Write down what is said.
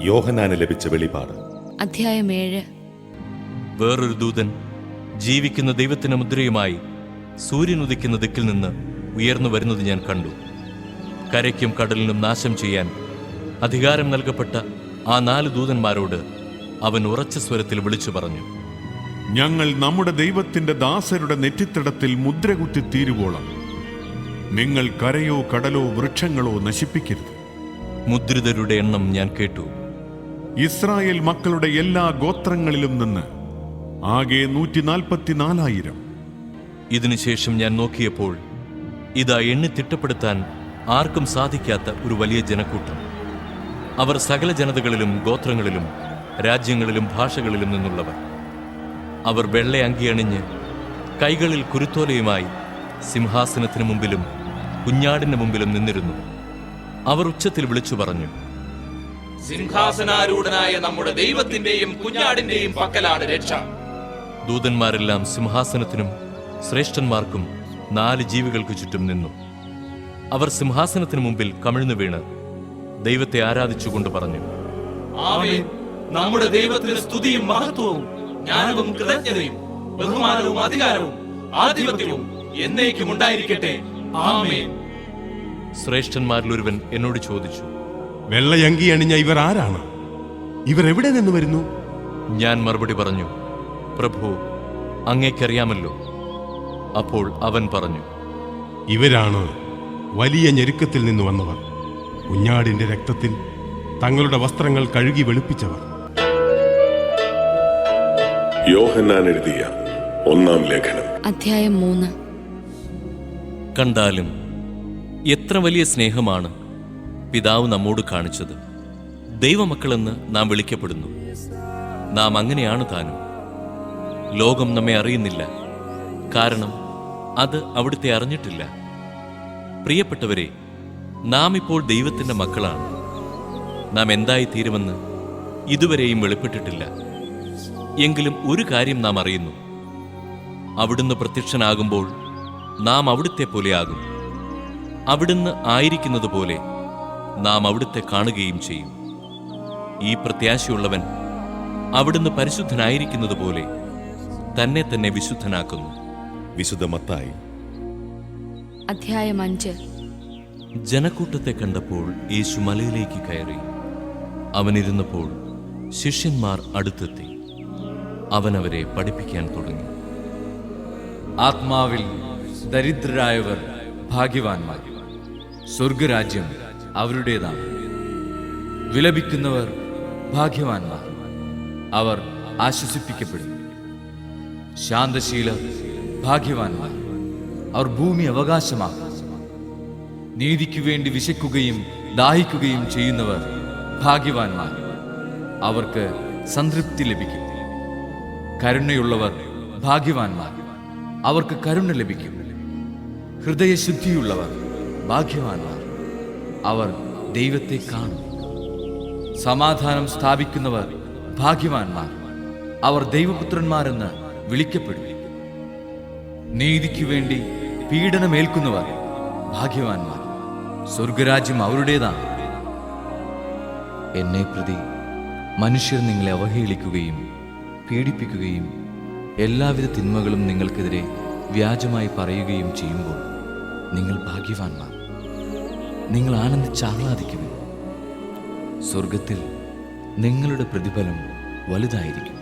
യോഹന്നാന് ലഭിച്ച വെളിപാട്. അധ്യായം 7. വേറൊരു ദൂതൻ ജീവിക്കുന്ന ദൈവത്തിന്റെ മുദ്രയുമായി സൂര്യൻ ഉദിക്കുന്ന ദിക്കിൽ നിന്ന് ഉയർന്നു വരുന്നത് ഞാൻ കണ്ടു. കരയ്ക്കും കടലിനും നാശം ചെയ്യാൻ അധികാരം നൽകപ്പെട്ട ആ 4 ദൂതന്മാരോട് അവൻ ഉറച്ച സ്വരത്തിൽ വിളിച്ചു പറഞ്ഞു: ഞങ്ങൾ നമ്മുടെ ദൈവത്തിന്റെ ദാസരുടെ നെറ്റിത്തടത്തിൽ മുദ്രകുത്തി തീരുവോളം നിങ്ങൾ കരയോ കടലോ വൃക്ഷങ്ങളോ നശിപ്പിക്കരുത്. മുദ്രിതരുടെ എണ്ണം ഞാൻ കേട്ടു. ഇസ്രായേൽ മക്കളുടെ എല്ലാ ഗോത്രങ്ങളിലും നിന്ന് ആകെ 144,000. ഇതിനുശേഷം ഞാൻ നോക്കിയപ്പോൾ ഇതാ എണ്ണി തിട്ടപ്പെടുത്താൻ ആർക്കും സാധിക്കാത്ത ഒരു വലിയ ജനക്കൂട്ടം. അവർ സകല ജനതകളിലും ഗോത്രങ്ങളിലും രാജ്യങ്ങളിലും ഭാഷകളിലും നിന്നുള്ളവർ. അവർ വെള്ള അങ്കിയണിഞ്ഞ് കൈകളിൽ കുരുത്തോലയുമായി സിംഹാസനത്തിന് മുമ്പിലും കുഞ്ഞാടിന് മുമ്പിലും നിന്നിരുന്നു. അവർ ഉച്ചത്തിൽ വിളിച്ചു പറഞ്ഞു: സിംഹാസനാരൂഢനായ നമ്മുടെ ദൈവത്തിന്റെയും കുഞ്ഞാടിന്റെയും പക്കലാണ് രക്ഷ. ദൂതന്മാരെല്ലാം സിംഹാസനത്തിനും ശ്രേഷ്ഠന്മാർക്കും 4 ജീവികൾക്ക് ചുറ്റും നിന്നു. അവർ സിംഹാസനത്തിന് മുമ്പിൽ കമിഴ്ന്നു വീണ് ദൈവത്തെ ആരാധിച്ചുകൊണ്ട് പറഞ്ഞു: ആമേൻ. നമ്മുടെ ദൈവത്തിന് സ്തുതിയും മഹത്വവും ജ്ഞാനവും കൃതജ്ഞതയും ബഹുമാനവും അധികാരവും ആധിപത്യവും എന്നേക്കും ഉണ്ടായിരിക്കട്ടെ. ആമേൻ. ശ്രേഷ്ഠന്മാരിൽ ഒരുവൻ എന്നോട് ചോദിച്ചു: വെള്ളയങ്കി അണിഞ്ഞ ഇവർ ആരാണ്? ഇവർ എവിടെ നിന്ന് വരുന്നു? ഞാൻ മറുപടി പറഞ്ഞു: പ്രഭു, അങ്ങേക്കറിയാമല്ലോ. അപ്പോൾ അവൻ പറഞ്ഞു: ഇവരാണ് വലിയ ഞെരുക്കത്തിൽ നിന്ന് വന്നവർ, കുഞ്ഞാടിന്റെ രക്തത്തിൽ തങ്ങളുടെ വസ്ത്രങ്ങൾ കഴുകി വെളുപ്പിച്ചവർ. യോഹന്നാൻ എഴുതിയ 1-ാം ലേഖനം. അധ്യായം 3. കണ്ടാലും എത്ര വലിയ സ്നേഹമാണ് പിതാവ് നമ്മോട് കാണിച്ചത്. ദൈവമക്കളെന്ന് നാം വിളിക്കപ്പെടുന്നു. നാം അങ്ങനെയാണ് താനും. ലോകം നമ്മെ അറിയുന്നില്ല, കാരണം അത് അവിടുത്തെ അറിഞ്ഞിട്ടില്ല. പ്രിയപ്പെട്ടവരെ, നാം ഇപ്പോൾ ദൈവത്തിന്റെ മക്കളാണ്. നാം എന്തായി തീരുമെന്ന് ഇതുവരെയും വെളിപ്പെട്ടിട്ടില്ല. എങ്കിലും ഒരു കാര്യം നാം അറിയുന്നു: അവിടുന്ന് പ്രത്യക്ഷനാകുമ്പോൾ നാം അവിടുത്തെ പോലെയാകും. അവിടുന്ന് ആയിരിക്കുന്നത് പോലെ നാം അവിടുത്തെ കാണുകയും ചെയ്യും. ഈ പ്രത്യാശയുള്ളവൻ അവിടുന്ന് പരിശുദ്ധനായിരിക്കുന്നത് പോലെ തന്നെ തന്നെ വിശുദ്ധനാക്കുന്നു. വിശുദ്ധ മത്തായി. അധ്യായം 5. ജനക്കൂട്ടത്തെ കണ്ടപ്പോൾ യേശു മലയിലേക്ക് കയറി. അവനിരുന്നപ്പോൾ ശിഷ്യന്മാർ അടുത്തെത്തി. അവൻ അവരെ പഠിപ്പിക്കാൻ തുടങ്ങി: ആത്മാവിൽ ദരിദ്രരായവർ ഭാഗ്യവാന്മാർ, സ്വർഗരാജ്യം അവരുടേതാണ്. വിലപിക്കുന്നവർ ഭാഗ്യവാന്മാർ, അവർ ആശ്വസിപ്പിക്കപ്പെടും. ശാന്തശീലർ ഭാഗ്യവാന്മാർ, അവർ ഭൂമി അവകാശമാക്കും. നീതിക്കു വേണ്ടി വിശക്കുകയും ദാഹിക്കുകയും ചെയ്യുന്നവർ ഭാഗ്യവാന്മാർ, അവർക്ക് സംതൃപ്തി ലഭിക്കും. കരുണയുള്ളവർ ഭാഗ്യവാന്മാർ, അവർക്ക് കരുണ ലഭിക്കും. ഹൃദയശുദ്ധിയുള്ളവർ ഭാഗ്യവാന്മാർ, അവർ ദൈവത്തെ കാണും. സമാധാനം സ്ഥാപിക്കുന്നവർ ഭാഗ്യവാന്മാർ, അവർ ദൈവപുത്രന്മാരെന്ന് വിളിക്കപ്പെടും. നീതിക്കു വേണ്ടി പീഡനമേൽക്കുന്നവർ ഭാഗ്യവാന്മാർ, സ്വർഗരാജ്യം അവരുടേതാണ്. എന്നെ പ്രതി മനുഷ്യർ നിങ്ങളെ അവഹേളിക്കുകയും പീഡിപ്പിക്കുകയും എല്ലാവിധ തിന്മകളും നിങ്ങൾക്കെതിരെ വ്യാജമായി പറയുകയും ചെയ്യുമ്പോൾ നിങ്ങൾ ഭാഗ്യവാന്മാർ. നിങ്ങൾ ആനന്ദിച്ചാഹ്ലാദിക്കുന്നു. സ്വർഗത്തിൽ നിങ്ങളുടെ പ്രതിഫലം വലുതായിരിക്കും.